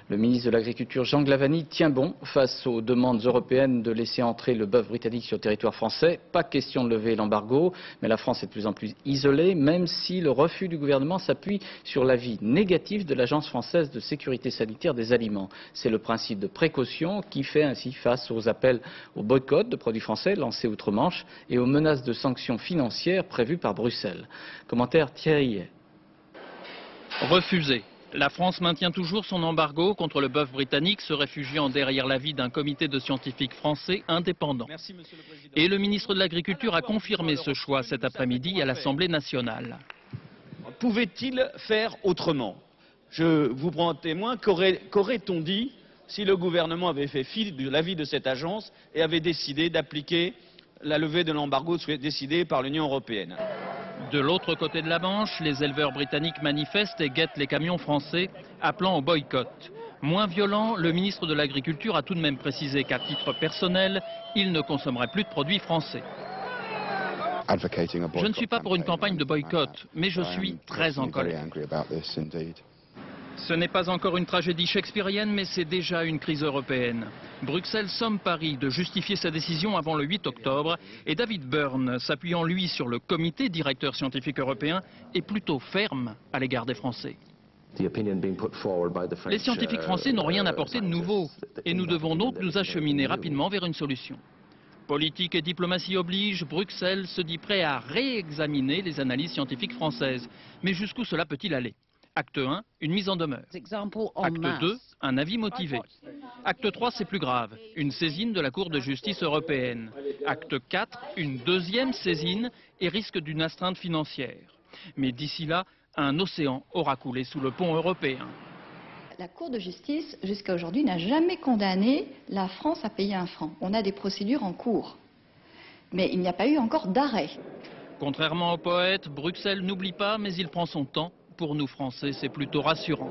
Le ministre de l'Agriculture, Jean Glavany, tient bon face aux demandes européennes de laisser entrer le bœuf britannique sur le territoire français. Pas question de lever l'embargo, mais la France est de plus en plus isolée, même si le refus du gouvernement s'appuie sur l'avis négatif de l'Agence française de sécurité sanitaire des aliments. C'est le principe de précaution qui fait ainsi face aux appels au boycott de produits français lancés outre-Manche et aux menaces de sanctions financières prévues par Bruxelles. Commentaire Thierry. Refusé. La France maintient toujours son embargo contre le bœuf britannique, se réfugiant derrière l'avis d'un comité de scientifiques français indépendant. Et le ministre de l'Agriculture a confirmé ce choix cet après-midi à l'Assemblée nationale. Pouvait-il faire autrement? Je vous prends en témoin, qu'aurait-on dit si le gouvernement avait fait fi de l'avis de cette agence et avait décidé d'appliquer la levée de l'embargo décidée par l'Union européenne? De l'autre côté de la Manche, les éleveurs britanniques manifestent et guettent les camions français, appelant au boycott. Moins violent, le ministre de l'Agriculture a tout de même précisé qu'à titre personnel, il ne consommerait plus de produits français. Je ne suis pas pour une campagne de boycott, mais je suis très en colère. Ce n'est pas encore une tragédie shakespearienne, mais c'est déjà une crise européenne. Bruxelles somme Paris de justifier sa décision avant le 8 octobre et David Byrne, s'appuyant lui sur le comité directeur scientifique européen, est plutôt ferme à l'égard des Français. Les scientifiques français n'ont rien apporté de nouveau et nous devons donc nous acheminer rapidement vers une solution. Politique et diplomatie oblige, Bruxelles se dit prêt à réexaminer les analyses scientifiques françaises. Mais jusqu'où cela peut-il aller? Acte 1, une mise en demeure. Acte 2, un avis motivé. Acte 3, c'est plus grave, une saisine de la Cour de justice européenne. Acte 4, une deuxième saisine et risque d'une astreinte financière. Mais d'ici là, un océan aura coulé sous le pont européen. La Cour de justice, jusqu'à aujourd'hui, n'a jamais condamné la France à payer un franc. On a des procédures en cours. Mais il n'y a pas eu encore d'arrêt. Contrairement au poète, Bruxelles n'oublie pas, mais il prend son temps. Pour nous Français, c'est plutôt rassurant.